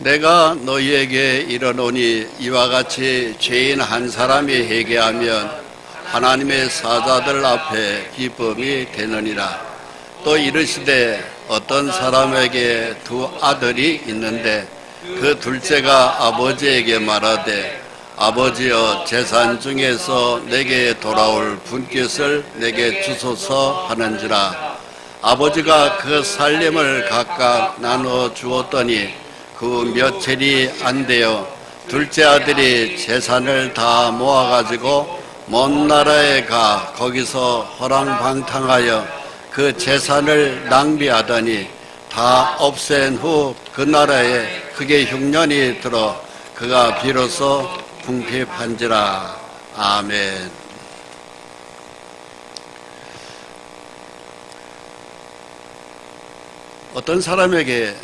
내가 너희에게 이르노니 이와 같이 죄인 한 사람이 회개하면 하나님의 사자들 앞에 기쁨이 되느니라. 또 이르시되 어떤 사람에게 두 아들이 있는데 그 둘째가 아버지에게 말하되 아버지여 재산 중에서 내게 돌아올 분깃을 내게 주소서 하는지라. 아버지가 그 살림을 각각 나누어 주었더니 그 며칠이 안 되어 둘째 아들이 재산을 다 모아가지고 먼 나라에 가 거기서 허랑방탕하여 그 재산을 낭비하더니 다 없앤 후 그 나라에 크게 흉년이 들어 그가 비로소 궁핍한지라. 아멘. 어떤 사람에게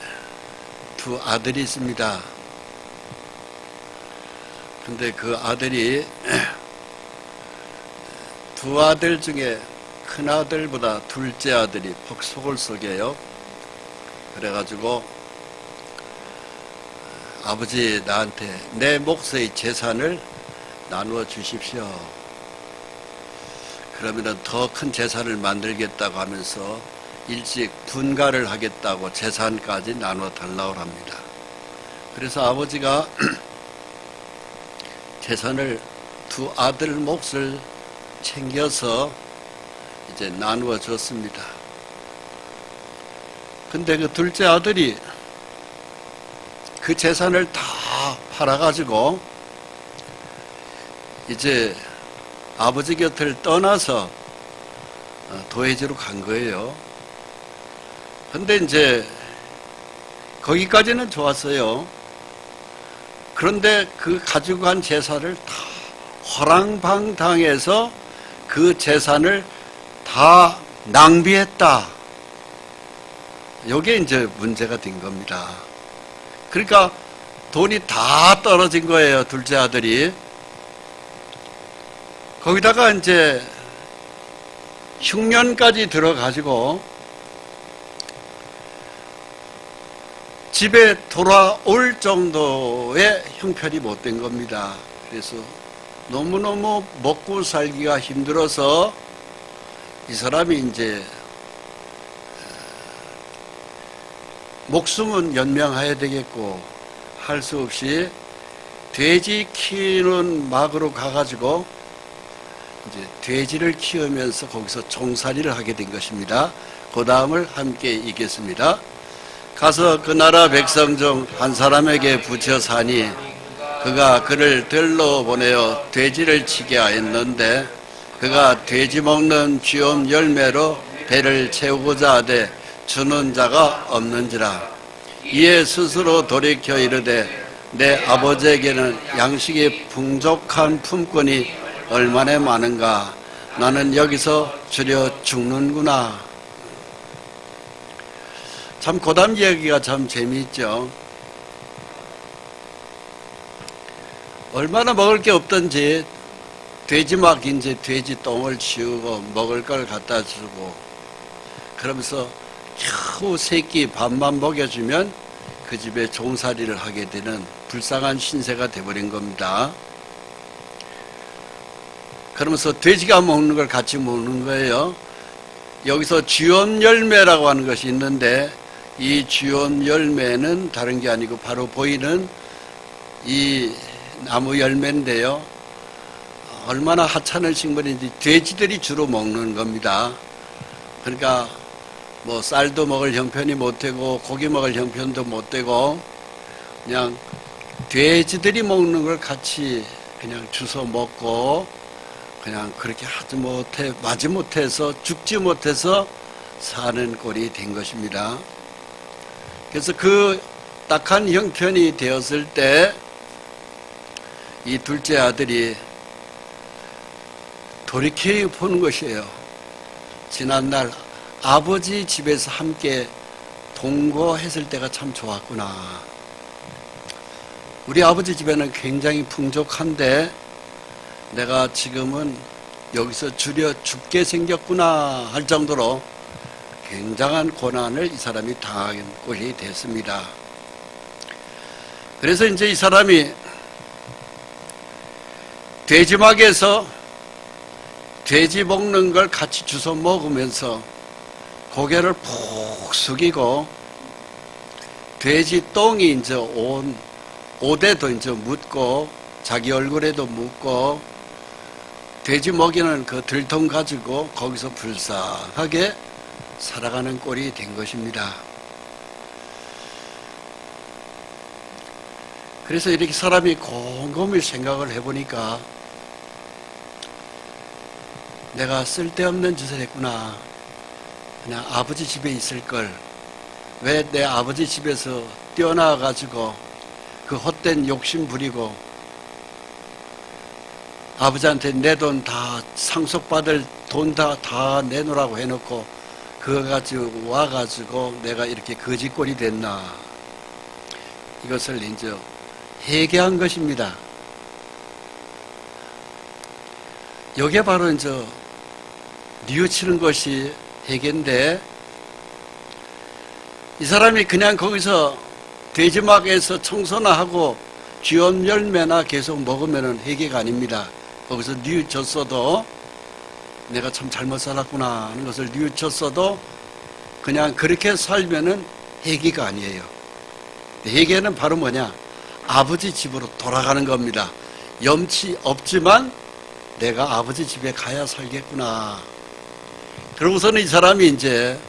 두 아들이 있습니다. 근데 그 아들이 두 아들 중에 큰 아들보다 둘째 아들이 속을 썩여요. 그래가지고 아버지 나한테 내 몫의 재산을 나누어 주십시오. 그러면 더 큰 재산을 만들겠다고 하면서 일찍 분가를 하겠다고 재산까지 나눠 달라고 합니다. 그래서 아버지가 재산을 두 아들 몫을 챙겨서 이제 나누어 줬습니다. 근데 그 둘째 아들이 그 재산을 다 팔아가지고 이제 아버지 곁을 떠나서 도해지로 간 거예요. 근데 이제 거기까지는 좋았어요. 그런데 그 가지고 간 재산을 다 허랑방탕해서 그 재산을 다 낭비했다. 이게 이제 문제가 된 겁니다. 그러니까 돈이 다 떨어진 거예요, 둘째 아들이. 거기다가 이제 흉년까지 들어가지고 집에 돌아올 정도의 형편이 못 된 겁니다. 그래서 너무너무 먹고 살기가 힘들어서 이 사람이 이제 목숨은 연명해야 되겠고 할 수 없이 돼지 키우는 막으로 가가지고 이제 돼지를 키우면서 거기서 종살이를 하게 된 것입니다. 그 다음을 함께 읽겠습니다. 가서 그 나라 백성 중 한 사람에게 붙여 사니 그가 그를 들러 보내어 돼지를 치게 하였는데 그가 돼지 먹는 쥐엄 열매로 배를 채우고자 하되 주는 자가 없는지라. 이에 스스로 돌이켜 이르되 내 아버지에게는 양식이 풍족한 품꾼이 얼마나 많은가. 나는 여기서 주려 죽는구나. 참 고담 이야기가 참 재미있죠. 얼마나 먹을 게 없던지 돼지막 이제 돼지 똥을 치우고 먹을 걸 갖다 주고 그러면서 겨우 새끼 밥만 먹여주면 그 집에 종살이를 하게 되는 불쌍한 신세가 돼버린 겁니다. 그러면서 돼지가 먹는 걸 같이 먹는 거예요. 여기서 쥐엄 열매라고 하는 것이 있는데 이 쥐엄 열매는 다른 게 아니고 바로 보이는 이 나무 열매인데요. 얼마나 하찮은 식물인지 돼지들이 주로 먹는 겁니다. 그러니까 뭐 쌀도 먹을 형편이 못 되고 고기 먹을 형편도 못 되고 그냥 돼지들이 먹는 걸 같이 그냥 주워 먹고 그냥 그렇게 하지 못해 마지 못해서 죽지 못해서 사는 꼴이 된 것입니다. 그래서 그 딱한 형편이 되었을 때 이 둘째 아들이 돌이켜 보는 것이에요. 지난날 아버지 집에서 함께 동거했을 때가 참 좋았구나. 우리 아버지 집에는 굉장히 풍족한데 내가 지금은 여기서 주려 죽게 생겼구나 할 정도로 굉장한 고난을 이 사람이 당한 꼴이 됐습니다. 그래서 이제 이 사람이 돼지막에서 돼지 먹는 걸 같이 주워 먹으면서 고개를 푹 숙이고 돼지 똥이 이제 온 옷에도 이제 묻고 자기 얼굴에도 묻고 돼지 먹이는 그 들통 가지고 거기서 불쌍하게 살아가는 꼴이 된 것입니다. 그래서 이렇게 사람이 곰곰이 생각을 해보니까 내가 쓸데없는 짓을 했구나. 그냥 아버지 집에 있을 걸. 왜 내 아버지 집에서 뛰어나와가지고 그 헛된 욕심 부리고 아버지한테 내 돈 다 상속받을 돈 다 내놓으라고 해놓고 그거 가지고 와가지고 내가 이렇게 거지꼴이 됐나. 이것을 이제 회개한 것입니다. 이게 바로 이제 뉘우치는 것이 회개인데, 이 사람이 그냥 거기서 돼지막에서 청소나 하고 쥐엄 열매나 계속 먹으면 회개가 아닙니다. 거기서 뉘우쳤어도 내가 참 잘못 살았구나 하는 것을 뉘우쳤어도 그냥 그렇게 살면은 회개가 아니에요. 회개는 바로 뭐냐? 아버지 집으로 돌아가는 겁니다. 염치 없지만 내가 아버지 집에 가야 살겠구나. 그러고서는 이 사람이 이제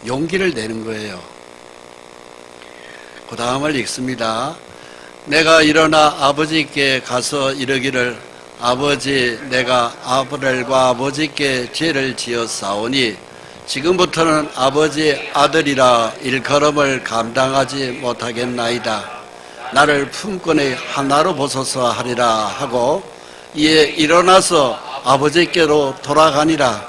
용기를 내는 거예요. 그 다음을 읽습니다. 내가 일어나 아버지께 가서 이르기를 아버지, 내가 아브렐과 아버지께 죄를 지었사오니 지금부터는 아버지 아들이라 일컬음을 감당하지 못하겠나이다. 나를 품권의 하나로 보소서 하리라 하고 이에 일어나서 아버지께로 돌아가니라.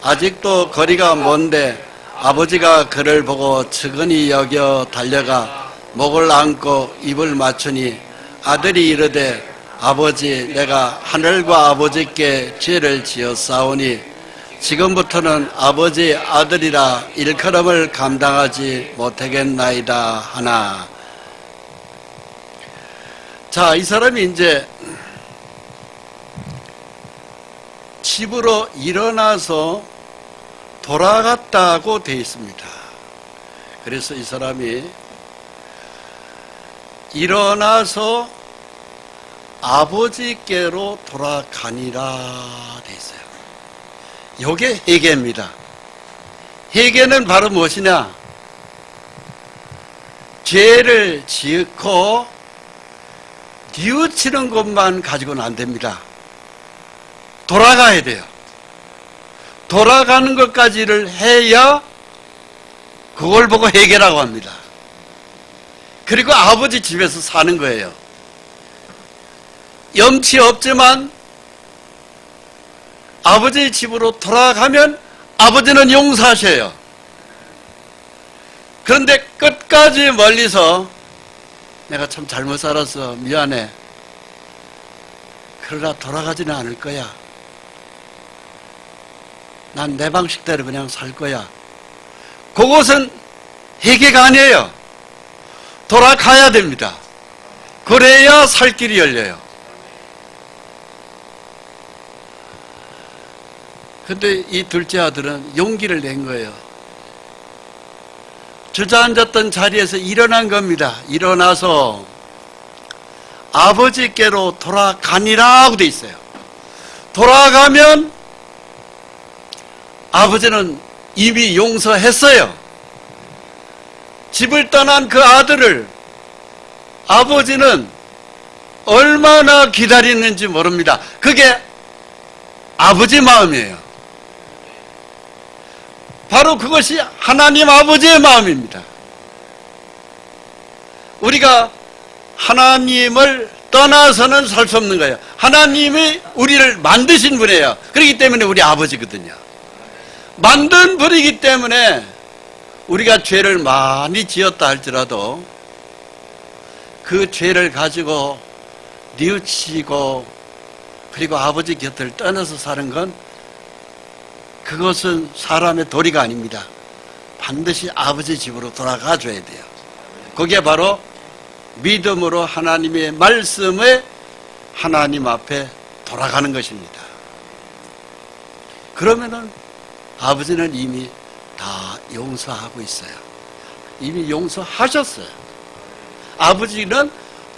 아직도 거리가 먼데 아버지가 그를 보고 측은히 여겨 달려가 목을 안고 입을 맞추니 아들이 이르되 아버지, 내가 하늘과 아버지께 죄를 지었사오니 지금부터는 아버지 아들이라 일컬음을 감당하지 못하겠나이다 하나. 자, 이 사람이 이제 집으로 일어나서 돌아갔다고 되어 있습니다. 그래서 이 사람이 일어나서 아버지께로 돌아가니라 되어 있어요. 이게 회개입니다. 회개는 바로 무엇이냐? 죄를 지었고 뉘우치는 것만 가지고는 안 됩니다. 돌아가야 돼요. 돌아가는 것까지를 해야 그걸 보고 회개라고 합니다. 그리고 아버지 집에서 사는 거예요. 염치 없지만 아버지 집으로 돌아가면 아버지는 용서하셔요. 그런데 끝까지 멀리서 내가 참 잘못 살았어, 미안해, 그러나 돌아가지는 않을 거야, 난 내 방식대로 그냥 살 거야, 그것은 회개가 아니에요. 돌아가야 됩니다. 그래야 살 길이 열려요. 근데 이 둘째 아들은 용기를 낸 거예요. 주저앉았던 자리에서 일어난 겁니다. 일어나서 아버지께로 돌아가니라고 돼 있어요. 돌아가면 아버지는 이미 용서했어요. 집을 떠난 그 아들을 아버지는 얼마나 기다리는지 모릅니다. 그게 아버지 마음이에요. 바로 그것이 하나님 아버지의 마음입니다. 우리가 하나님을 떠나서는 살 수 없는 거예요. 하나님이 우리를 만드신 분이에요. 그렇기 때문에 우리 아버지거든요. 만든 분이기 때문에 우리가 죄를 많이 지었다 할지라도 그 죄를 가지고 뉘우치고 그리고 아버지 곁을 떠나서 사는 건, 그것은 사람의 도리가 아닙니다. 반드시 아버지 집으로 돌아가 줘야 돼요. 그게 바로 믿음으로 하나님의 말씀에 하나님 앞에 돌아가는 것입니다. 그러면은 아버지는 이미 다 용서하고 있어요. 이미 용서하셨어요. 아버지는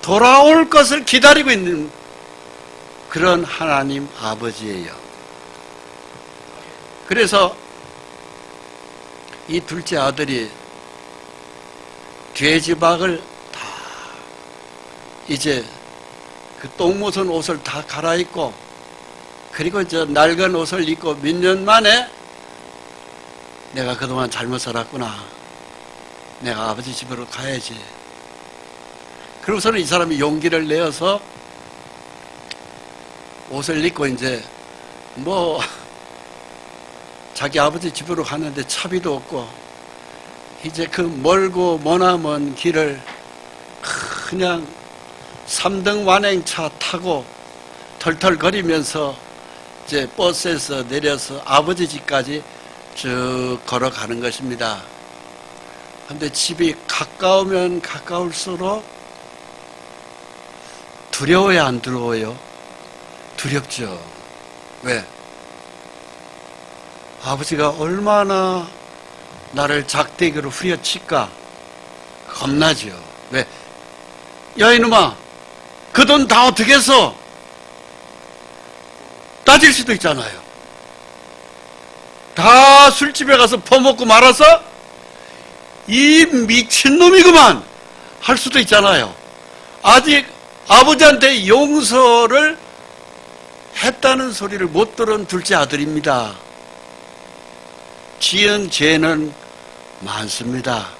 돌아올 것을 기다리고 있는 그런 하나님 아버지예요. 그래서 이 둘째 아들이 돼지박을 다 이제 그 똥 묻은 옷을 다 갈아입고, 그리고 저 낡은 옷을 입고 몇 년 만에 내가 그동안 잘못 살았구나, 내가 아버지 집으로 가야지. 그러고서는 이 사람이 용기를 내어서 옷을 입고 이제 뭐 자기 아버지 집으로 갔는데 차비도 없고, 이제 그 멀고 머나먼 길을 그냥 3등 완행차 타고 털털거리면서 이제 버스에서 내려서 아버지 집까지 쭉 걸어가는 것입니다. 그런데 집이 가까우면 가까울수록 두려워요, 안 두려워요? 두렵죠. 왜? 아버지가 얼마나 나를 작대기로 후려칠까 겁나죠. 왜? 야 이놈아, 그 돈 다 어떻게 했어? 따질 수도 있잖아요. 다 술집에 가서 퍼먹고 말아서 이 미친놈이구만 할 수도 있잖아요. 아직 아버지한테 용서를 했다는 소리를 못 들은 둘째 아들입니다. 지은 죄는 많습니다.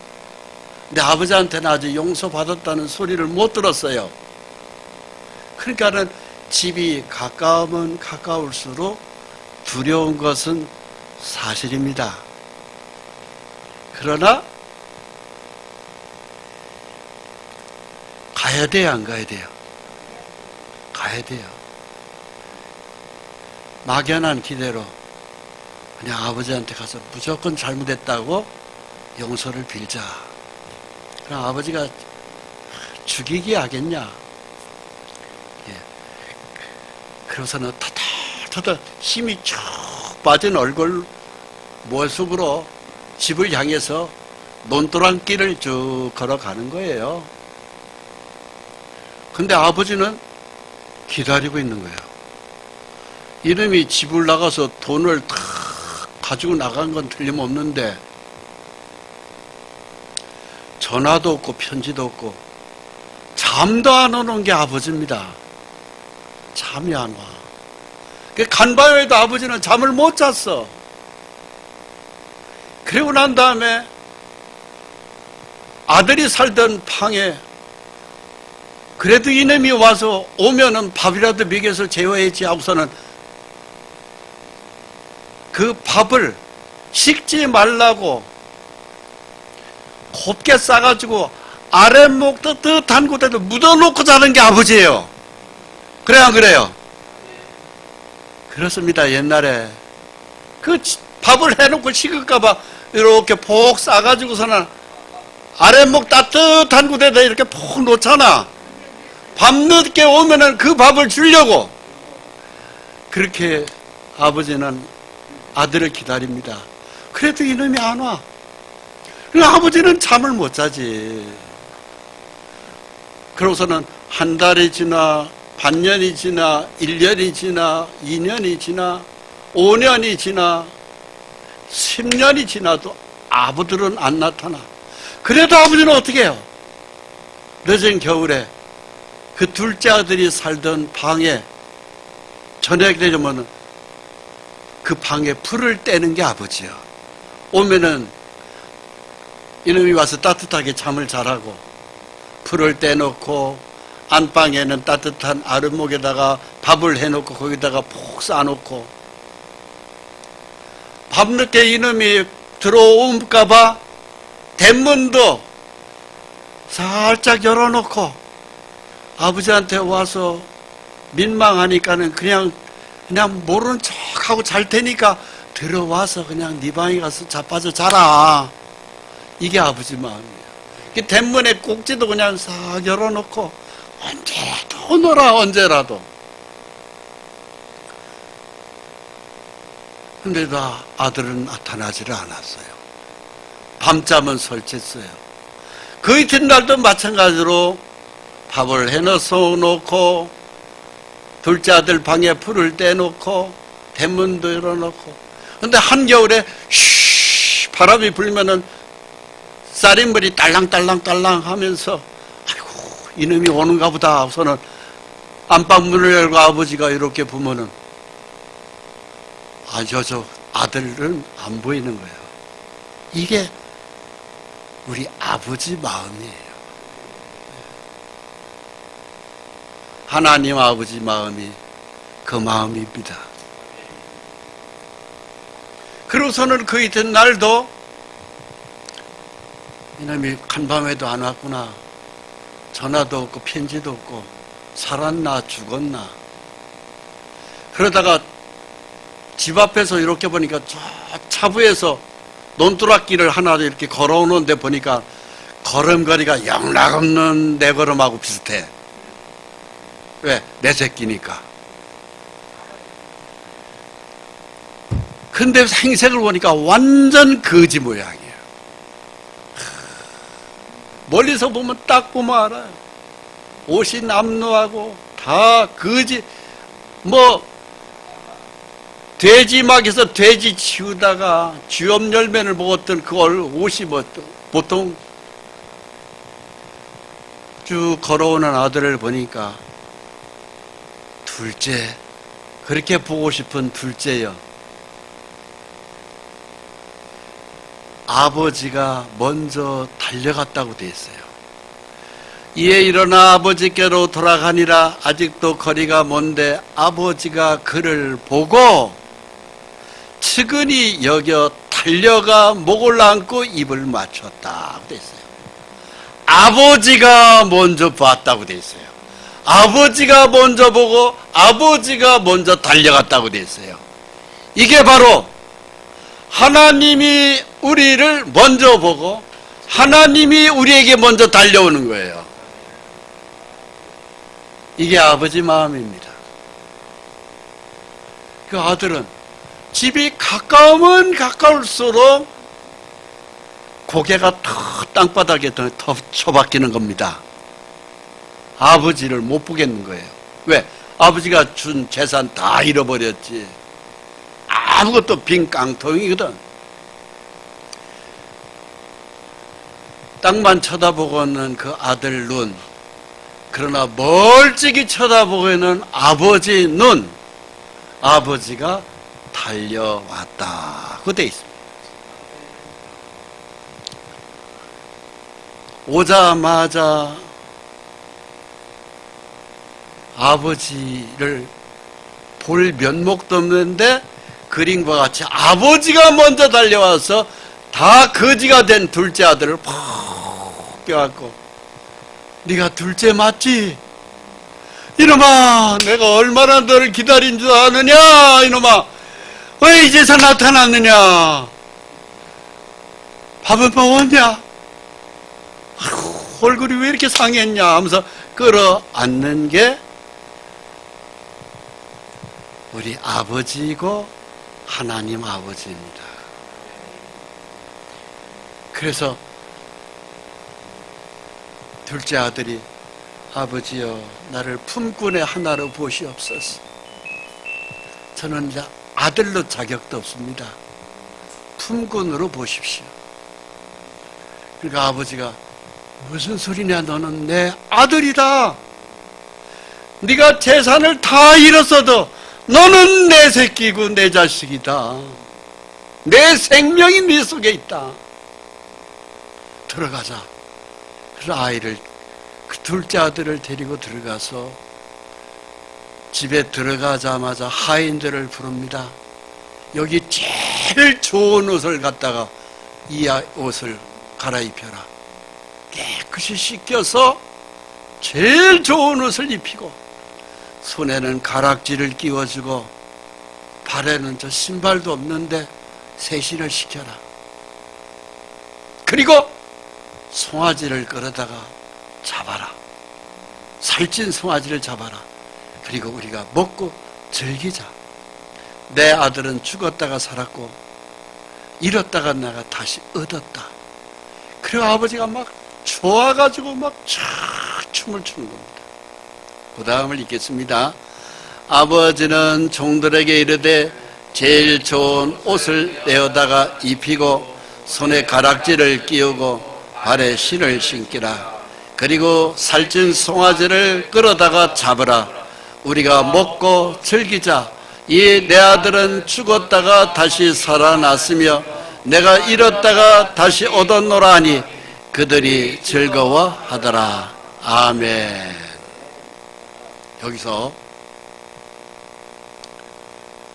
근데 아버지한테는 아직 용서받았다는 소리를 못 들었어요. 그러니까는 집이 가까우면 가까울수록 두려운 것은 사실입니다. 그러나 가야 돼요, 안 가야 돼요? 가야 돼요. 막연한 기대로 그냥 아버지한테 가서 무조건 잘못했다고 용서를 빌자. 그럼 아버지가 죽이기 하겠냐? 예. 그러고서는 터덜터덜 힘이 쭉 빠진 얼굴 모습으로 집을 향해서 논두렁길을 쭉 걸어가는 거예요. 근데 아버지는 기다리고 있는 거예요. 이놈이 집을 나가서 돈을 다 가지고 나간 건 틀림없는데 전화도 없고 편지도 없고 잠도 안 오는 게 아버지입니다. 잠이 안 와. 간밤에도 아버지는 잠을 못 잤어. 그리고 난 다음에 아들이 살던 방에 그래도 이놈이 와서 오면은 밥이라도 먹여서 재워야지 하고서는 그 밥을 식지 말라고 곱게 싸가지고 아랫목 뜨뜻한 곳에도 묻어놓고 자는 게 아버지예요. 그래요, 안 그래요? 그렇습니다. 옛날에 그 밥을 해놓고 식을까봐 이렇게 폭 싸가지고서는 아랫목 따뜻한 곳에다 이렇게 폭 놓잖아. 밤늦게 오면은 그 밥을 주려고. 그렇게 아버지는 아들을 기다립니다. 그래도 이놈이 안 와. 그러니까 아버지는 잠을 못 자지. 그러고서는 한 달이 지나, 반년이 지나, 1년이 지나, 2년이 지나, 5년이 지나, 10년이 지나도 아버들은 안 나타나. 그래도 아버지는 어떻게 해요? 늦은 겨울에 그 둘째 아들이 살던 방에 저녁이 되면 그 방에 불을 떼는 게 아버지야. 오면은 이놈이 와서 따뜻하게 잠을 자라고 불을 떼놓고 안방에는 따뜻한 아랫목에다가 밥을 해놓고 거기다가 푹 싸놓고 밤늦게 이놈이 들어올까봐 대문도 살짝 열어놓고 아버지한테 와서 민망하니까는 그냥 모르는 척하고 잘 테니까 들어와서 그냥 네 방에 가서 자빠져 자라. 이게 아버지 마음이에요. 그 대문에 꼭지도 그냥 싹 열어놓고 언제라도 놀아, 언제라도. 근데 다 아들은 나타나지를 않았어요. 밤잠은 설쳤어요. 그 이튿날도 마찬가지로 밥을 해놓고 둘째 아들 방에 불을 떼놓고 대문도 열어놓고. 근데 한겨울에 바람이 불면은 쌀인물이 딸랑딸랑딸랑 하면서 아이고 이놈이 오는가 보다 하고서는 안방 문을 열고 아버지가 이렇게 보면은 저 아들은 안 보이는 거예요. 이게 우리 아버지 마음이에요. 하나님 아버지 마음이 그 마음입니다. 그러고서는 그 이튿날도 이놈이 간밤에도 안 왔구나. 전화도 없고 편지도 없고 살았나 죽었나. 그러다가 집 앞에서 이렇게 보니까 저 차부에서 논두락길을 하나 이렇게 걸어오는데 보니까 걸음걸이가 영락없는 내 걸음하고 비슷해. 왜? 내 새끼니까. 근데 생색을 보니까 완전 거지 모양이에요. 멀리서 보면 딱 보면 알아요. 옷이 남루하고 다 거지. 돼지막에서 돼지 치우다가 쥐엄 열매를 먹었던 그걸 옷이 보통 쭉 걸어오는 아들을 보니까 둘째, 그렇게 보고 싶은 둘째요. 아버지가 먼저 달려갔다고 돼 있어요. 이에 일어나 아버지께로 돌아가니라. 아직도 거리가 먼데 아버지가 그를 보고 측은히 여겨 달려가 목을 안고 입을 맞췄다고 돼 있어요. 아버지가 먼저 봤다고 돼 있어요. 아버지가 먼저 보고 아버지가 먼저 달려갔다고 돼 있어요. 이게 바로 하나님이 우리를 먼저 보고 하나님이 우리에게 먼저 달려오는 거예요. 이게 아버지 마음입니다. 그 아들은 집이 가까우면 가까울수록 고개가 더 땅바닥에 더 처박히는 겁니다. 아버지를 못 보겠는 거예요. 왜? 아버지가 준 재산 다 잃어버렸지. 아무것도 빈 깡통이거든. 땅만 쳐다보고 있는 그 아들 눈, 그러나 멀찍이 쳐다보고 있는 아버지 눈, 아버지가 달려왔다고 돼 있습니다. 오자마자 아버지를 볼 면목도 없는데 그림과 같이 아버지가 먼저 달려와서 다 거지가 된 둘째 아들을 퍽 껴안고, 네가 둘째 맞지? 이놈아, 내가 얼마나 너를 기다린 줄 아느냐? 이놈아, 왜 이제서 나타났느냐? 밥은 먹었냐? 얼굴이 왜 이렇게 상했냐? 하면서 끌어안는 게 우리 아버지이고 하나님 아버지입니다. 그래서 둘째 아들이 아버지여 나를 품꾼의 하나로 보시옵소서. 저는 이제 아들로 자격도 없습니다. 품꾼으로 보십시오. 그러니까 아버지가 무슨 소리냐, 너는 내 아들이다. 네가 재산을 다 잃었어도 너는 내 새끼고 내 자식이다. 내 생명이 네 속에 있다. 들어가자. 그래서 아이를, 그 둘째 아들을 데리고 들어가서 집에 들어가자마자 하인들을 부릅니다. 여기 제일 좋은 옷을 갖다가 이 옷을 갈아입혀라. 깨끗이 씻겨서 제일 좋은 옷을 입히고 손에는 가락지를 끼워주고 발에는 저 신발도 없는데 세신을 시켜라. 그리고 송아지를 끌어다가 잡아라. 살찐 송아지를 잡아라. 그리고 우리가 먹고 즐기자. 내 아들은 죽었다가 살았고 잃었다가 내가 다시 얻었다. 그리고 아버지가 막 좋아가지고 막 춤을 추는 겁니다. 그 다음을 읽겠습니다. 아버지는 종들에게 이르되 제일 좋은 옷을 내어다가 입히고 손에 가락지를 끼우고 발에 신을 신기라. 그리고 살찐 송아지를 끌어다가 잡으라. 우리가 먹고 즐기자. 이 내 아들은 죽었다가 다시 살아났으며 내가 잃었다가 다시 얻었노라 하니 그들이 즐거워하더라. 아멘. 여기서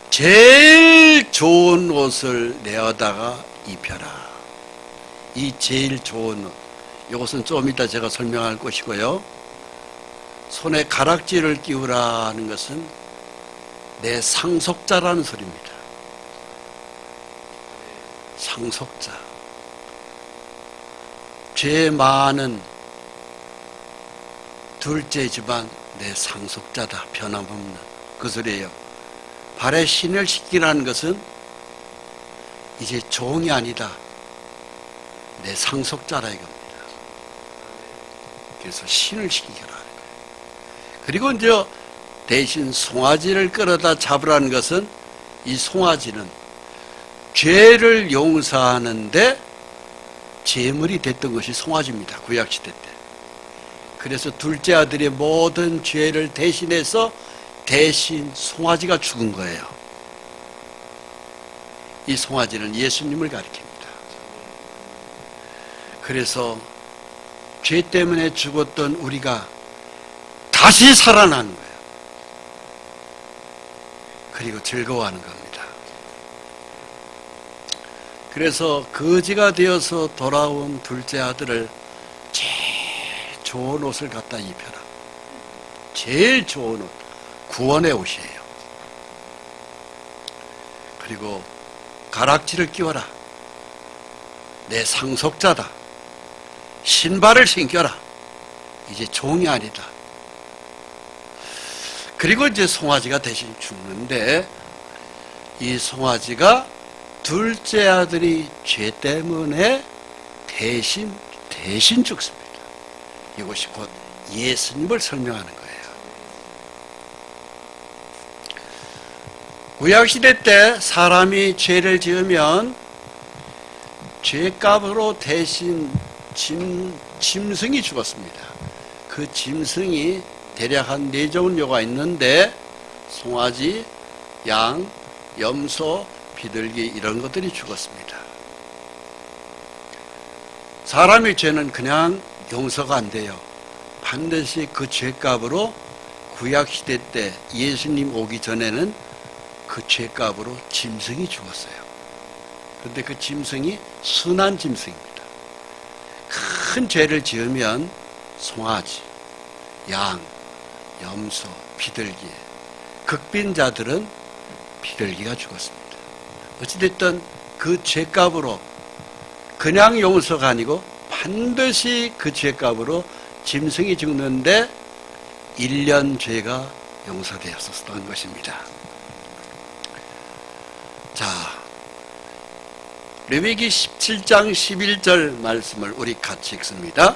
제일 좋은 옷을 내어다가 입혀라. 이 제일 좋은 옷, 이것은 좀 이따 제가 설명할 것이고요. 손에 가락지를 끼우라 하는 것은 내 상속자라는 소리입니다. 상속자. 죄 많은 둘째지만 내 상속자다. 변함없는 그 소리예요. 발에 신을 신기라는 것은 이제 종이 아니다. 내 상속자라 이겁니다. 그래서 신을 신기라 하는 거예요. 그리고 이제 대신 송아지를 끌어다 잡으라는 것은 이 송아지는 죄를 용서하는데 제물이 됐던 것이 송아지입니다. 구약시대 때. 그래서 둘째 아들의 모든 죄를 대신해서 대신 송아지가 죽은 거예요. 이 송아지는 예수님을 가리킵니다. 그래서 죄 때문에 죽었던 우리가 다시 살아나는 거예요. 그리고 즐거워하는 겁니다. 그래서 거지가 되어서 돌아온 둘째 아들을 제일 좋은 옷을 갖다 입혀라. 제일 좋은 옷, 구원의 옷이에요. 그리고 가락지를 끼워라. 내 상속자다. 신발을 신겨라. 이제 종이 아니다. 그리고 이제 송아지가 대신 죽는데, 이 송아지가 둘째 아들이 죄 때문에 대신 죽습니다. 이것이 곧 예수님을 설명하는 거예요. 구약시대 때 사람이 죄를 지으면 죄값으로 대신 짐승이 죽었습니다. 그 짐승이 대략 한 4종류가 있는데 송아지, 양, 염소, 비둘기 이런 것들이 죽었습니다. 사람의 죄는 그냥 용서가 안 돼요. 반드시 그 죄값으로 구약시대 때 예수님 오기 전에는 그 죄값으로 짐승이 죽었어요. 그런데 그 짐승이 순한 짐승입니다. 큰 죄를 지으면 송아지, 양, 염소, 비둘기, 극빈자들은 비둘기가 죽었습니다. 어찌됐든 그 죄값으로 그냥 용서가 아니고 반드시 그 죄값으로 짐승이 죽는데 1년 죄가 용서되었었던 것입니다. 자, 레위기 17장 11절 말씀을 우리 같이 읽습니다.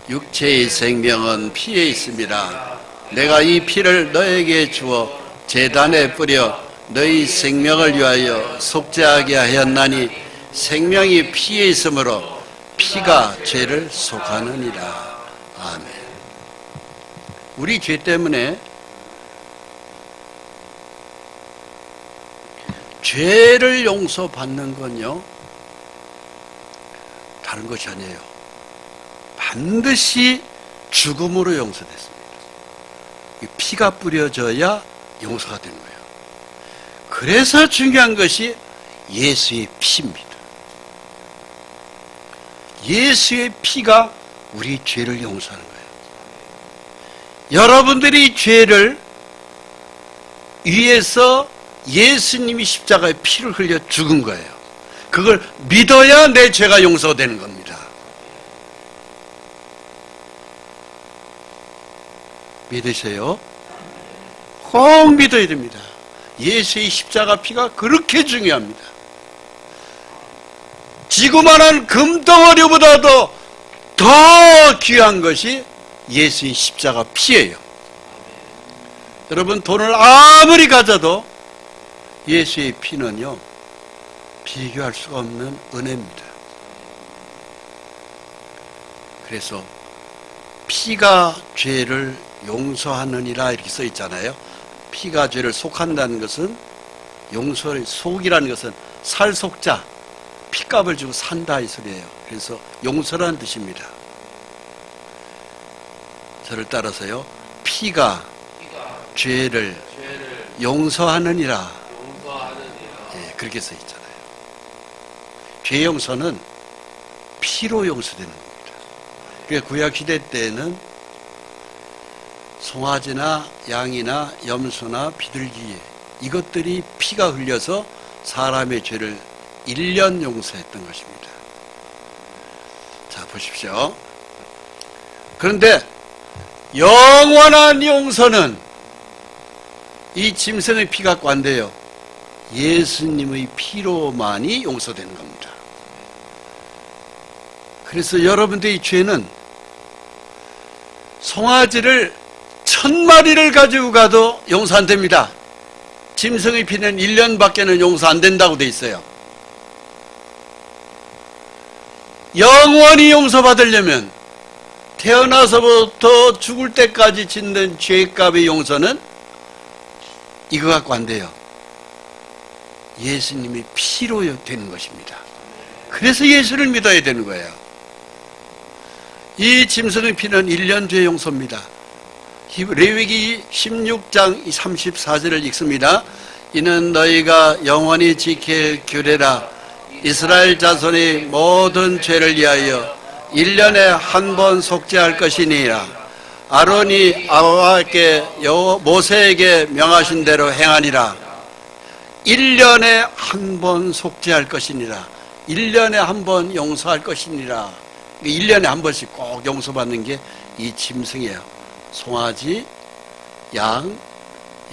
육체의 생명은 피에 있습니다. 내가 이 피를 너에게 주어 제단에 뿌려 너희 생명을 위하여 속죄하게 하였나니 생명이 피에 있으므로 피가 죄를 속하느니라. 아멘. 우리 죄 때문에 죄를 용서받는 건요, 다른 것이 아니에요. 반드시 죽음으로 용서됐습니다. 피가 뿌려져야 용서가 되는 거예요. 그래서 중요한 것이 예수의 피입니다. 예수의 피가 우리 죄를 용서하는 거예요. 여러분들이 죄를 위해서 예수님이 십자가에 피를 흘려 죽은 거예요. 그걸 믿어야 내 죄가 용서되는 겁니다. 믿으세요? 꼭 믿어야 됩니다. 예수의 십자가 피가 그렇게 중요합니다. 지구만한 금덩어리보다도 더 귀한 것이 예수의 십자가 피예요. 여러분, 돈을 아무리 가져도 예수의 피는요, 비교할 수가 없는 은혜입니다. 그래서 피가 죄를 용서하느니라 이렇게 써 있잖아요. 피가 죄를 속한다는 것은, 용서를, 속이라는 것은 살 속자, 피값을 주고 산다 이 소리예요. 그래서 용서라는 뜻입니다. 저를 따라서요, 피가 죄를 용서하느니라. 예, 그렇게 써 있잖아요. 죄 용서는 피로 용서되는 겁니다. 그러니까 구약시대 때는 송아지나 양이나 염소나 비둘기, 이것들이 피가 흘려서 사람의 죄를 1년 용서했던 것입니다. 자, 보십시오. 그런데 영원한 용서는 이 짐승의 피가 갖고 안 돼요. 예수님의 피로만이 용서되는 겁니다. 그래서 여러분들의 죄는 송아지를 1000마리를 가지고 가도 용서 안 됩니다. 짐승의 피는 1년밖에는 용서 안 된다고 돼 있어요. 영원히 용서받으려면 태어나서부터 죽을 때까지 짓는 죄값의 용서는 이거 갖고 안 돼요. 예수님이 피로 되는 것입니다. 그래서 예수를 믿어야 되는 거예요. 이 짐승의 피는 1년 죄 용서입니다. 레위기 16장 34절을 읽습니다. 이는 너희가 영원히 지킬 규례라. 이스라엘 자손의 모든 죄를 위하여 1년에 한 번 속죄할 것이니라. 아론이 아론에게 모세에게 명하신 대로 행하니라. 1년에 한 번 속죄할 것이니라. 1년에 한 번 용서할 것이니라. 1년에 한 번씩 꼭 용서받는 게 이 짐승이에요. 송아지, 양,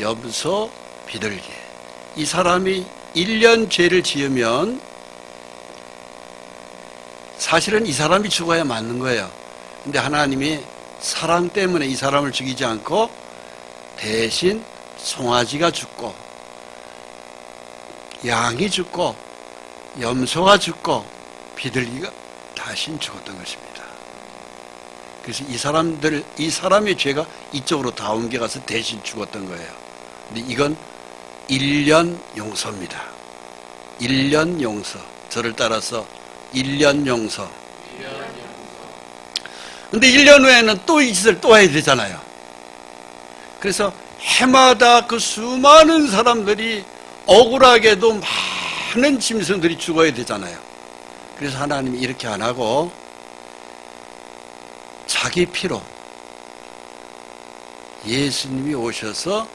염소, 비둘기. 이 사람이 1년 죄를 지으면 사실은 이 사람이 죽어야 맞는 거예요. 근데 하나님이 사랑 때문에 이 사람을 죽이지 않고 대신 송아지가 죽고 양이 죽고 염소가 죽고 비둘기가 다시 죽었던 것입니다. 그래서 이 사람의 죄가 이쪽으로 다 옮겨가서 대신 죽었던 거예요. 근데 이건 1년 용서입니다. 1년 용서. 저를 따라서 1년 용서. 근데 1년 후에는 또 이 짓을 또 해야 되잖아요. 그래서 해마다 그 수많은 사람들이 억울하게도 많은 짐승들이 죽어야 되잖아요. 그래서 하나님이 이렇게 안 하고 자기 피로 예수님이 오셔서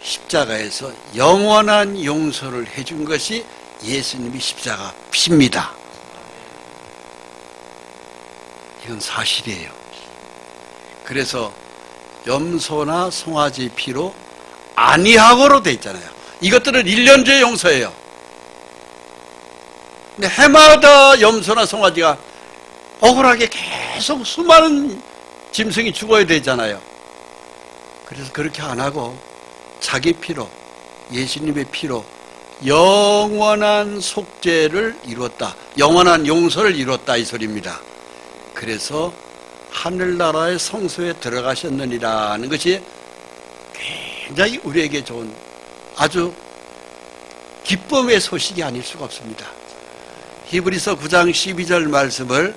십자가에서 영원한 용서를 해준 것이 예수님이 십자가 피입니다. 이건 사실이에요. 그래서 염소나 송아지 피로 아니하고로 돼 있잖아요. 이것들은 1년째 용서예요. 근데 해마다 염소나 송아지가 억울하게 계속 수많은 짐승이 죽어야 되잖아요. 그래서 그렇게 안 하고 자기 피로, 예수님의 피로 영원한 속죄를 이루었다. 영원한 용서를 이루었다 이 소리입니다. 그래서 하늘나라의 성소에 들어가셨느니라는 것이 굉장히 우리에게 좋은 아주 기쁨의 소식이 아닐 수가 없습니다. 히브리서 9장 12절 말씀을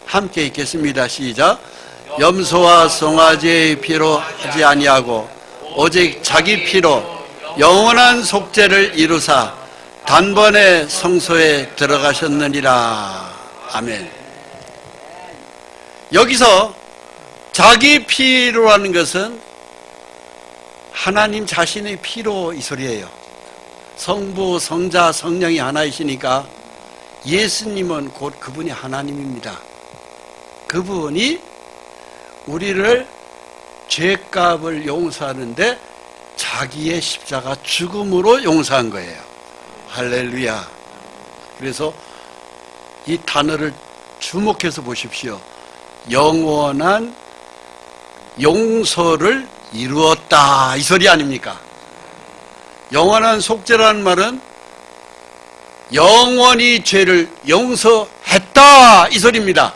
함께 읽겠습니다. 시작. 염소와 송아지의 피로 하지 아니하고 오직 자기 피로 영원한 속죄를 이루사 단번에 성소에 들어가셨느니라. 아멘. 여기서 자기 피로라는 것은 하나님 자신의 피로 이 소리예요. 성부, 성자, 성령이 하나이시니까 예수님은 곧 그분이 하나님입니다. 그분이 우리를 죄값을 용서하는데 자기의 십자가 죽음으로 용서한 거예요. 할렐루야. 그래서 이 단어를 주목해서 보십시오. 영원한 용서를 이루었다, 이 소리 아닙니까? 영원한 속죄라는 말은 영원히 죄를 용서했다, 이 소리입니다.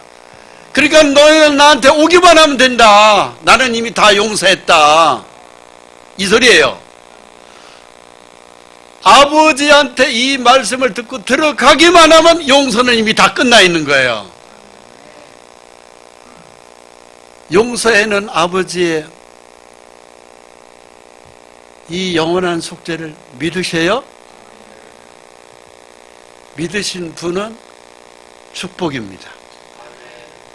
그러니까 너희는 나한테 오기만 하면 된다, 나는 이미 다 용서했다, 이 소리예요. 아버지한테 이 말씀을 듣고 들어가기만 하면 용서는 이미 다 끝나 있는 거예요. 용서에는 아버지의 이 영원한 속죄를 믿으세요? 믿으신 분은 축복입니다.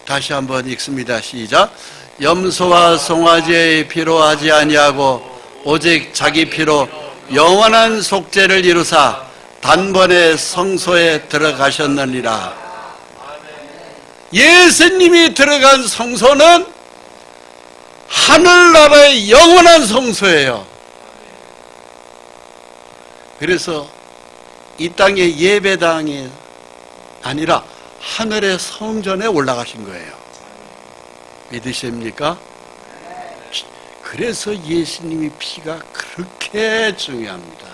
다시 한번 읽습니다. 시작. 염소와 송아지의 피로 하지 아니하고 오직 자기 피로 영원한 속죄를 이루사 단번에 성소에 들어가셨느니라. 예수님이 들어간 성소는 하늘나라의 영원한 성소예요. 그래서 이 땅의 예배당이 아니라 하늘의 성전에 올라가신 거예요. 믿으십니까? 그래서 예수님의 피가 그렇게 중요합니다.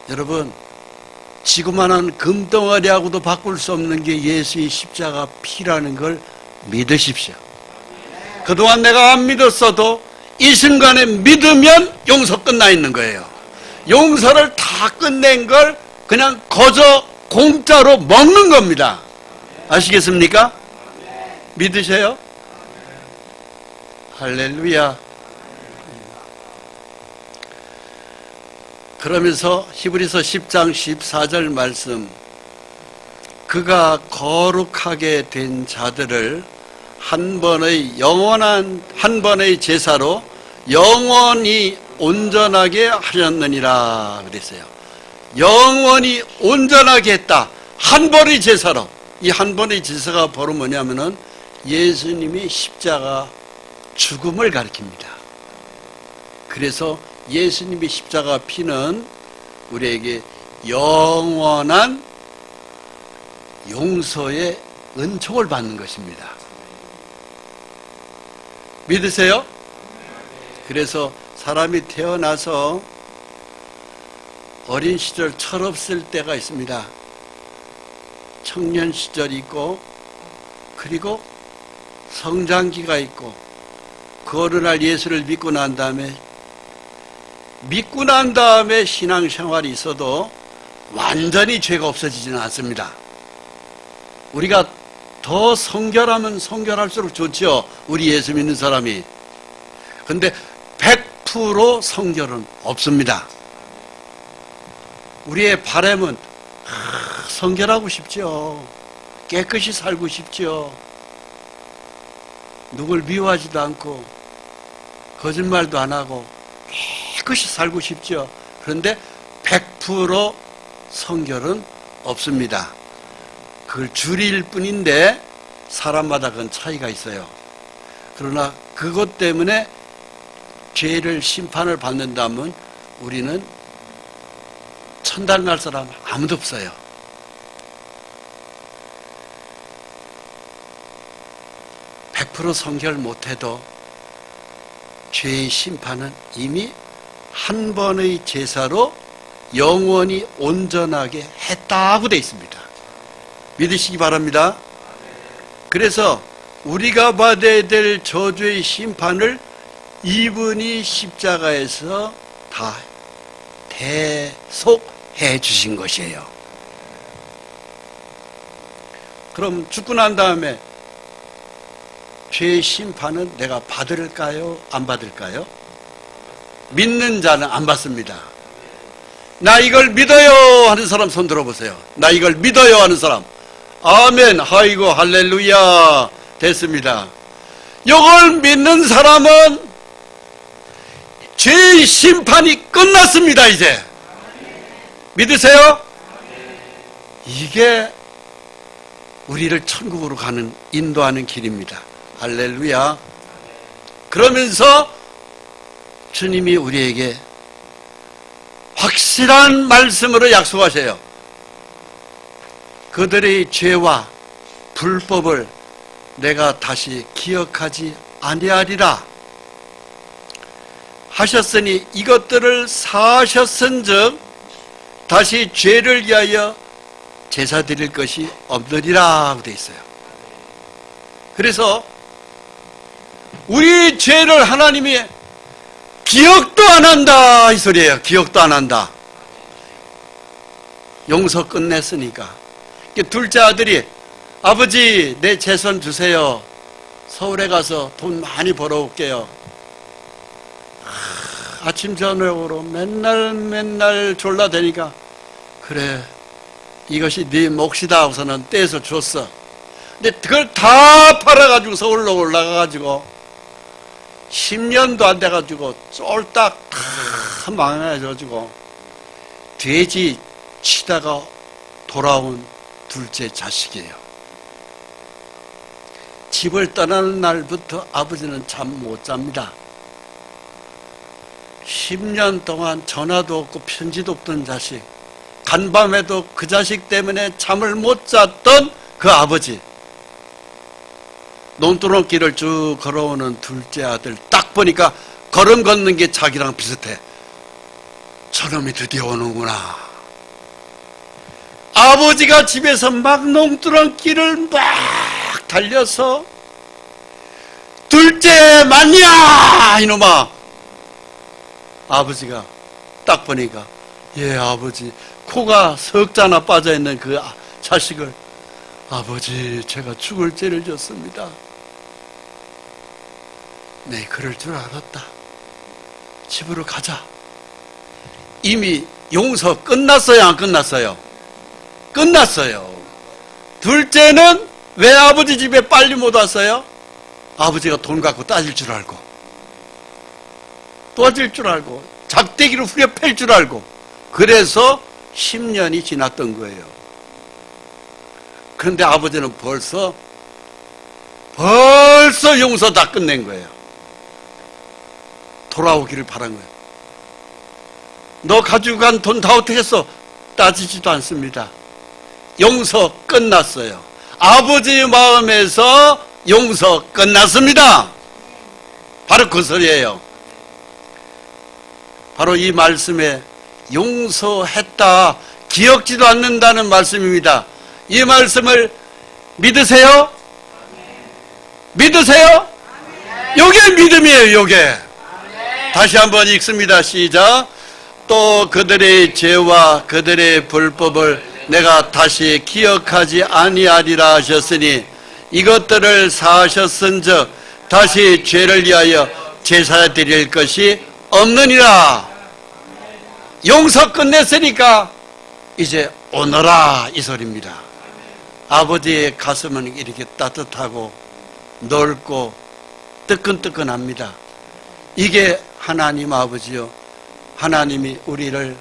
여러분, 지구만한 금덩어리하고도 바꿀 수 없는 게 예수의 십자가 피라는 걸 믿으십시오. 그동안 내가 안 믿었어도 이 순간에 믿으면 용서 끝나 있는 거예요. 용서를 다 끝낸 걸 그냥 거저 공짜로 먹는 겁니다. 아시겠습니까? 믿으세요? 할렐루야. 그러면서 히브리서 10장 14절 말씀, 그가 거룩하게 된 자들을 한 번의 제사로 영원히 온전하게 하셨느니라 그랬어요. 영원히 온전하게 했다. 한 번의 제사로. 이 한 번의 제사가 바로 뭐냐면은 예수님이 십자가 죽음을 가리킵니다. 그래서 예수님의 십자가 피는 우리에게 영원한 용서의 은총을 받는 것입니다. 믿으세요? 그래서 사람이 태어나서 어린 시절 철없을 때가 있습니다. 청년 시절이 있고, 그리고 성장기가 있고, 그 어느 날 예수를 믿고 난 다음에 신앙생활이 있어도 완전히 죄가 없어지지는 않습니다. 우리가 더 성결하면 성결할수록 좋죠, 우리 예수 믿는 사람이. 근데 100% 성결은 없습니다. 우리의 바람은 성결하고 싶죠. 깨끗이 살고 싶죠. 누굴 미워하지도 않고 거짓말도 안 하고 깨끗이 살고 싶죠. 그런데 100% 성결은 없습니다. 그걸 줄일 뿐인데 사람마다 그건 차이가 있어요. 그러나 그것 때문에 죄를 심판을 받는다면 우리는 천당 갈 사람 아무도 없어요. (100% 성결 못해도) 죄의 심판은 이미 한 번의 제사로 영원히 온전하게 했다고 되어 있습니다. 믿으시기 바랍니다. 그래서 우리가 받아야 될 저주의 심판을 이분이 십자가에서 다 대속해 주신 것이에요. 그럼 죽고 난 다음에 죄의 심판은 내가 받을까요? 안 받을까요? 믿는 자는 안 받습니다. 나 이걸 믿어요 하는 사람 손 들어보세요. 나 이걸 믿어요 하는 사람. 아멘. 아이고 할렐루야. 됐습니다. 이걸 믿는 사람은 죄의 심판이 끝났습니다. 이제 믿으세요? 이게 우리를 천국으로 가는 인도하는 길입니다. 할렐루야. 그러면서 주님이 우리에게 확실한 말씀으로 약속하셔요. 그들의 죄와 불법을 내가 다시 기억하지 아니하리라 하셨으니 이것들을 사하셨은즉 다시 죄를 위하여 제사 드릴 것이 없느니라 하고 되어 있어요. 그래서 우리 죄를 하나님이 기억도 안 한다 이 소리예요. 기억도 안 한다. 용서 끝냈으니까. 둘째 아들이 아버지 내 재산 주세요. 서울에 가서 돈 많이 벌어올게요. 아침 저녁으로 맨날 졸라대니까 그래 이것이 네 몫이다 하고서는 떼서 줬어. 근데 그걸 다 팔아가지고 서울로 올라가가지고 10년도 안 돼가지고 쫄딱 다 망해가지고 돼지 치다가 돌아온 둘째 자식이에요. 집을 떠나는 날부터 아버지는 잠 못 잡니다. 10년 동안 전화도 없고 편지도 없던 자식, 간밤에도 그 자식 때문에 잠을 못 잤던 그 아버지, 논두렁길을 쭉 걸어오는 둘째 아들 딱 보니까 걸음 걷는 게 자기랑 비슷해. 저놈이 드디어 오는구나. 아버지가 집에서 막 논두렁길을 막 달려서 둘째 맞냐 이놈아. 아버지가 딱 보니까 예 아버지, 코가 석자나 빠져있는 그 자식을 아버지 제가 죽을 죄를 졌습니다. 네 그럴 줄 알았다. 집으로 가자. 이미 용서 끝났어요 안 끝났어요? 끝났어요. 둘째는 왜 아버지 집에 빨리 못 왔어요? 아버지가 돈 갖고 따질 줄 알고, 도와줄 줄 알고, 작대기로 후려 팰 줄 알고, 그래서 10년이 지났던 거예요. 그런데 아버지는 벌써 용서 다 끝낸 거예요. 돌아오기를 바란 거예요. 너 가지고 간 돈 다 어떻게 했어? 따지지도 않습니다. 용서 끝났어요. 아버지의 마음에서 용서 끝났습니다. 바로 그 소리예요. 바로 이 말씀에 용서했다, 기억지도 않는다는 말씀입니다. 이 말씀을 믿으세요? 믿으세요? 요게 믿음이에요. 요게. 다시 한번 읽습니다. 시작. 또 그들의 죄와 그들의 불법을 내가 다시 기억하지 아니하리라 하셨으니 이것들을 사하셨은즉 다시 죄를 위하여 제사 드릴 것이 없느니라. 용서 끝냈으니까 이제 오너라 이 소리입니다. 아버지의 가슴은 이렇게 따뜻하고 넓고 뜨끈뜨끈합니다. 이게 하나님 아버지요, 하나님이 우리를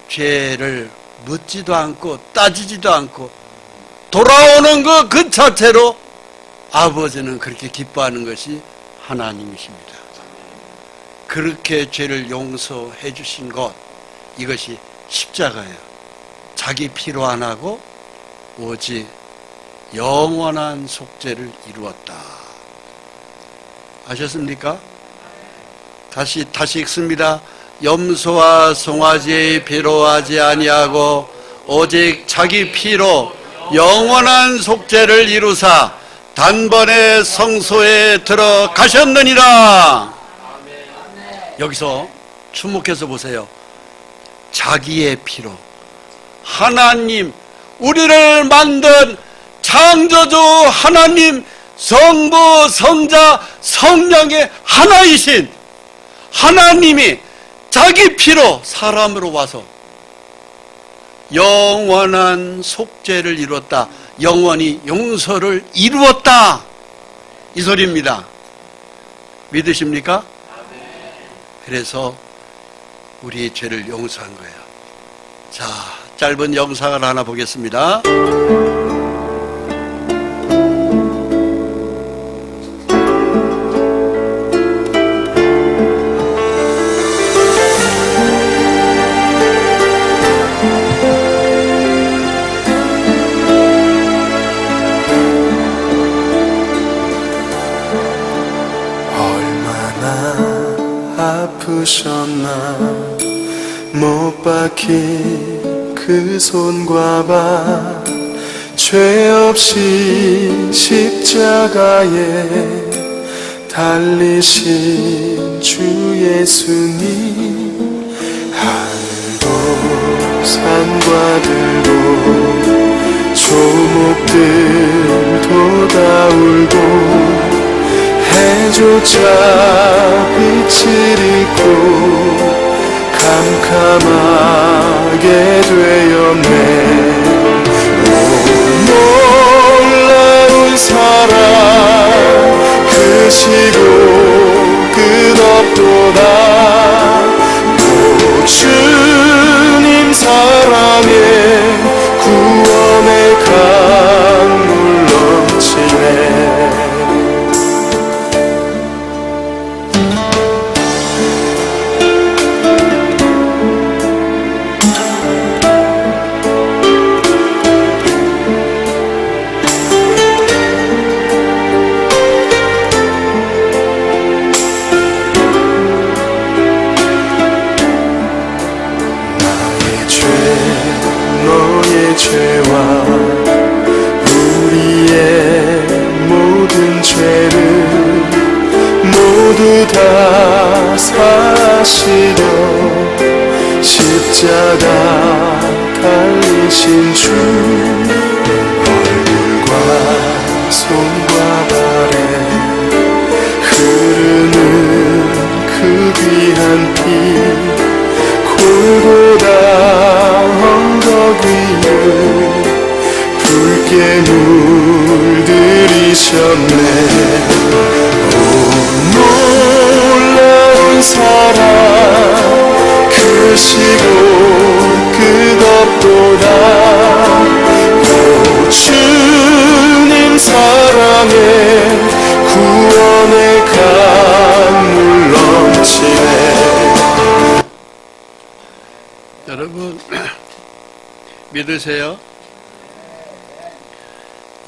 죄를 묻지도 않고 따지지도 않고 돌아오는 그 자체로 아버지는 그렇게 기뻐하는 것이 하나님이십니다. 그렇게 죄를 용서해 주신 것, 이것이 십자가예요. 자기 피로 안 하고 오직 영원한 속죄를 이루었다. 아셨습니까? 다시 읽습니다. 염소와 송아지의 피로 하지 아니하고 오직 자기 피로 영원한 속죄를 이루사 단번에 성소에 들어가셨느니라. 여기서 주목해서 보세요. 자기의 피로, 하나님, 우리를 만든 창조주 하나님, 성부, 성자, 성령의 하나이신 하나님이 자기 피로 사람으로 와서 영원한 속죄를 이루었다. 영원히 용서를 이루었다. 이 소리입니다. 믿으십니까? 그래서 우리의 죄를 용서한 거예요. 자, 짧은 영상을 하나 보겠습니다. 아프셨나 못 박힌 그 손과 발 죄 없이 십자가에 달리신 주 예수님 하늘도 산과 들고 조목들도 다 울고 해조차 빛을 잃고 캄캄하게 되었네. 놀라운 사랑 크시고 끝없도다. 오 주님 사랑에 구원의 강물 넘치네. 죄와 우리의 모든 죄를 모두 다 사시려 십자가 달리신 주 얼굴과 손과 발에 흐르는 그 귀한 피 골고다 언덕 위에 붉게 물들이셨네. 오 놀라운 사랑 크시고 끝없도다. 오 주님 사랑에 구원의 강물 넘치네. 여러분 믿으세요?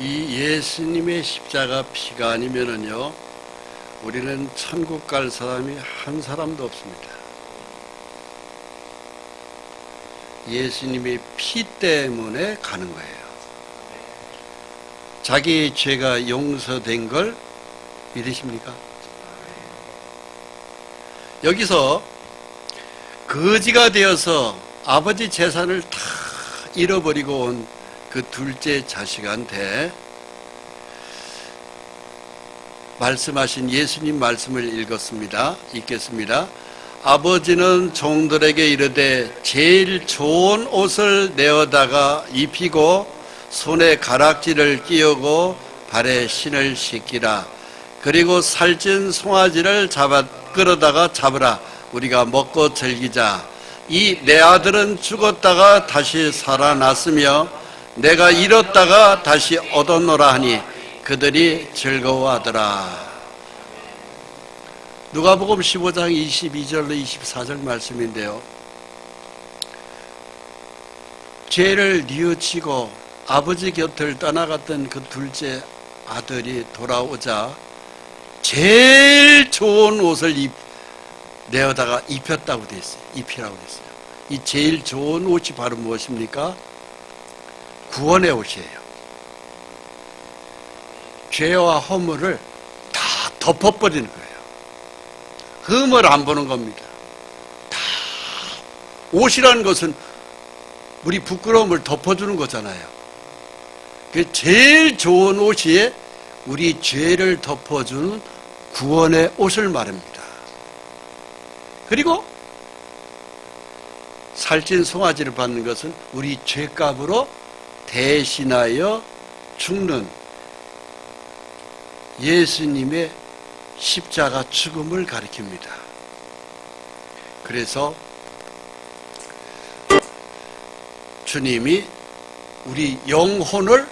이 예수님의 십자가 피가 아니면은요 우리는 천국 갈 사람이 한 사람도 없습니다. 예수님의 피 때문에 가는 거예요. 자기 죄가 용서된 걸 믿으십니까? 여기서 거지가 되어서 아버지 재산을 다 잃어버리고 온 그 둘째 자식한테 말씀하신 예수님 말씀을 읽겠습니다. 아버지는 종들에게 이르되 제일 좋은 옷을 내어다가 입히고 손에 가락지를 끼우고 발에 신을 씻기라. 그리고 살찐 송아지를 끌어다가 잡으라. 우리가 먹고 즐기자. 이 내 아들은 죽었다가 다시 살아났으며 내가 잃었다가 다시 얻었노라 하니 그들이 즐거워하더라. 누가복음 15장 22절로 24절 말씀인데요. 죄를 뉘우치고 아버지 곁을 떠나갔던 그 둘째 아들이 돌아오자 제일 좋은 옷을 내어다가 입혔다고 돼 있어요. 입히라고 돼 있어요. 이 제일 좋은 옷이 바로 무엇입니까? 구원의 옷이에요. 죄와 허물을 다 덮어버리는 거예요. 흠을 안 보는 겁니다. 다 옷이라는 것은 우리 부끄러움을 덮어주는 거잖아요. 그 제일 좋은 옷이 우리 죄를 덮어주는 구원의 옷을 말합니다. 그리고 살찐 송아지를 받는 것은 우리 죄값으로 대신하여 죽는 예수님의 십자가 죽음을 가리킵니다. 그래서 주님이 우리 영혼을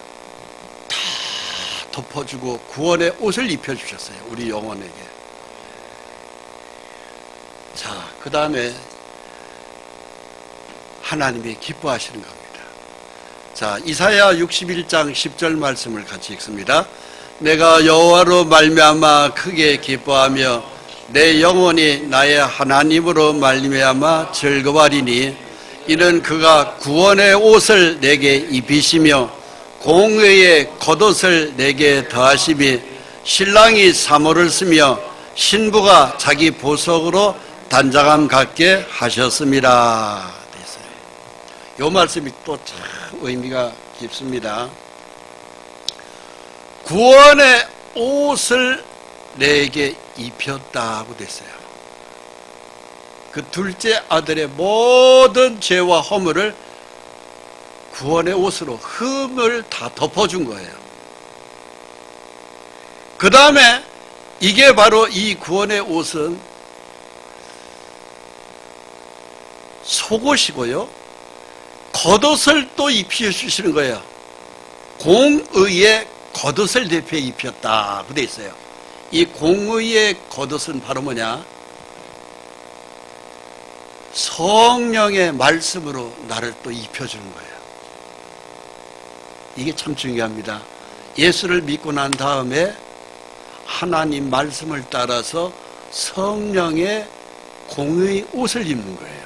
다 덮어주고 구원의 옷을 입혀주셨어요. 우리 영혼에게. 자, 그 다음에 하나님이 기뻐하시는 겁니다. 자, 이사야 61장 10절 말씀을 같이 읽습니다. 내가 여호와로 말미암아 크게 기뻐하며 내 영혼이 나의 하나님으로 말미암아 즐거워하리니 이는 그가 구원의 옷을 내게 입히시며 공의의 겉옷을 내게 더하심이 신랑이 사모를 쓰며 신부가 자기 보석으로 단장함 갖게 하셨습니다. 이 말씀이 또 참 의미가 깊습니다. 구원의 옷을 내게 입혔다고 됐어요. 그 둘째 아들의 모든 죄와 허물을 구원의 옷으로 흠을 다 덮어준 거예요. 그 다음에 이게 바로 이 구원의 옷은 속옷이고요, 겉옷을 또 입혀주시는 거예요. 공의의 겉옷을 대표해 입혔다고 돼 있어요. 이 공의의 겉옷은 바로 뭐냐? 성령의 말씀으로 나를 또 입혀주는 거예요. 이게 참 중요합니다. 예수를 믿고 난 다음에 하나님 말씀을 따라서 성령의 공의 옷을 입는 거예요.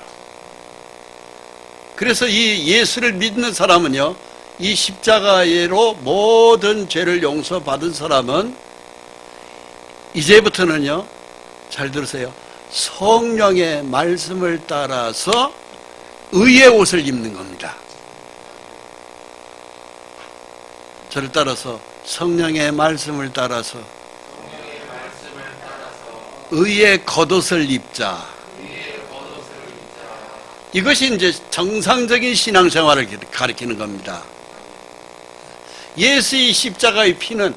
그래서 이 예수를 믿는 사람은요, 이 십자가로 모든 죄를 용서받은 사람은 이제부터는요, 잘 들으세요, 성령의 말씀을 따라서 의의 옷을 입는 겁니다. 저를 따라서 성령의 말씀을 따라서 의의 겉옷을 입자. 이것이 이제 정상적인 신앙생활을 가리키는 겁니다. 예수의 십자가의 피는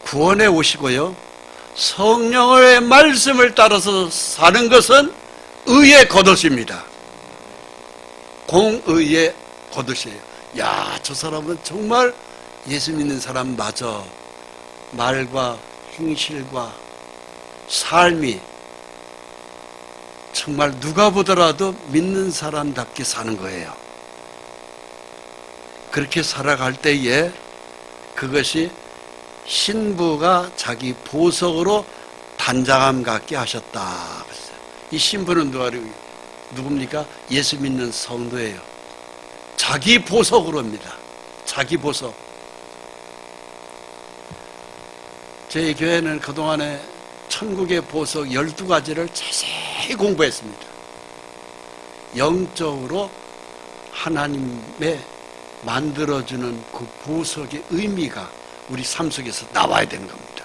구원의 옷이고요, 성령의 말씀을 따라서 사는 것은 의의 겉옷입니다. 공의의 겉옷이에요. 야, 저 사람은 정말 예수 믿는 사람 맞아. 말과 행실과 삶이 정말 누가 보더라도 믿는 사람답게 사는 거예요. 그렇게 살아갈 때에 그것이 신부가 자기 보석으로 단장함 갖게 하셨다. 이 신부는 누굽니까? 예수 믿는 성도예요. 자기 보석으로입니다. 자기 보석. 저희 교회는 그동안에 천국의 보석 12가지를 자세히 공부했습니다. 영적으로 하나님의 만들어주는 그 보석의 의미가 우리 삶 속에서 나와야 되는 겁니다.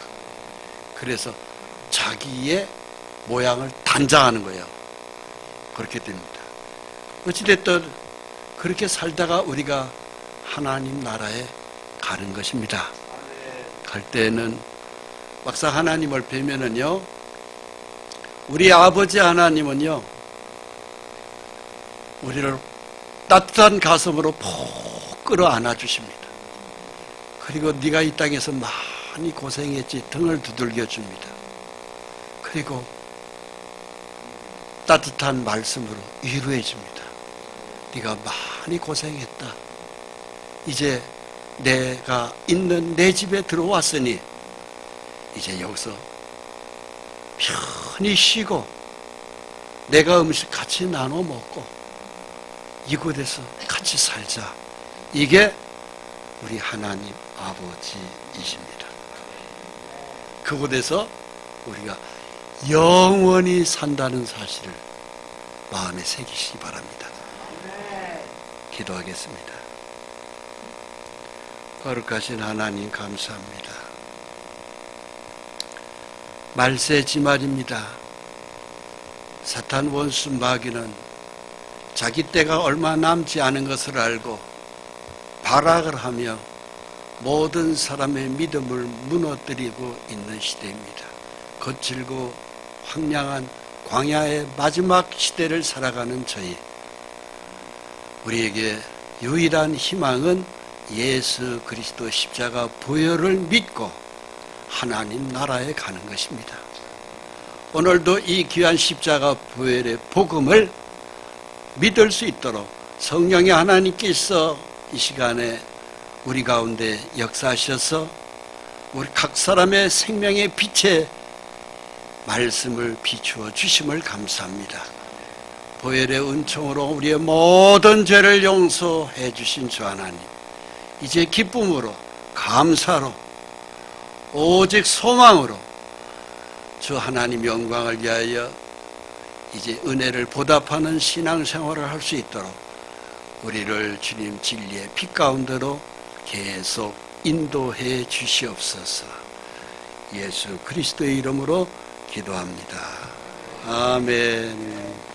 그래서 자기의 모양을 단장하는 거예요. 그렇게 됩니다. 어찌됐든 그렇게 살다가 우리가 하나님 나라에 가는 것입니다. 갈 때는 막상 하나님을 뵈면은요, 우리 아버지 하나님은요, 우리를 따뜻한 가슴으로 푹 끌어안아 주십니다. 그리고 네가 이 땅에서 많이 고생했지 등을 두들겨 줍니다. 그리고 따뜻한 말씀으로 위로해 줍니다. 네가 많이 고생했다. 이제 내가 있는 내 집에 들어왔으니 이제 여기서 편히 쉬고 내가 음식 같이 나눠 먹고 이곳에서 같이 살자. 이게 우리 하나님 아버지이십니다. 그곳에서 우리가 영원히 산다는 사실을 마음에 새기시기 바랍니다. 기도하겠습니다. 거룩하신 하나님 감사합니다. 말세지 말입니다. 사탄 원수 마귀는 자기 때가 얼마 남지 않은 것을 알고 발악을 하며 모든 사람의 믿음을 무너뜨리고 있는 시대입니다. 거칠고 황량한 광야의 마지막 시대를 살아가는 저희, 우리에게 유일한 희망은 예수 그리스도 십자가 보혈을 믿고 하나님 나라에 가는 것입니다. 오늘도 이 귀한 십자가 보혈의 복음을 믿을 수 있도록 성령의 하나님께서 이 시간에 우리 가운데 역사하셔서 우리 각 사람의 생명의 빛에 말씀을 비추어 주심을 감사합니다. 보혈의 은총으로 우리의 모든 죄를 용서해 주신 주 하나님, 이제 기쁨으로, 감사로, 오직 소망으로 주 하나님 영광을 위하여 이제 은혜를 보답하는 신앙생활을 할 수 있도록 우리를 주님 진리의 빛 가운데로 계속 인도해 주시옵소서. 예수 그리스도의 이름으로 기도합니다. 아멘.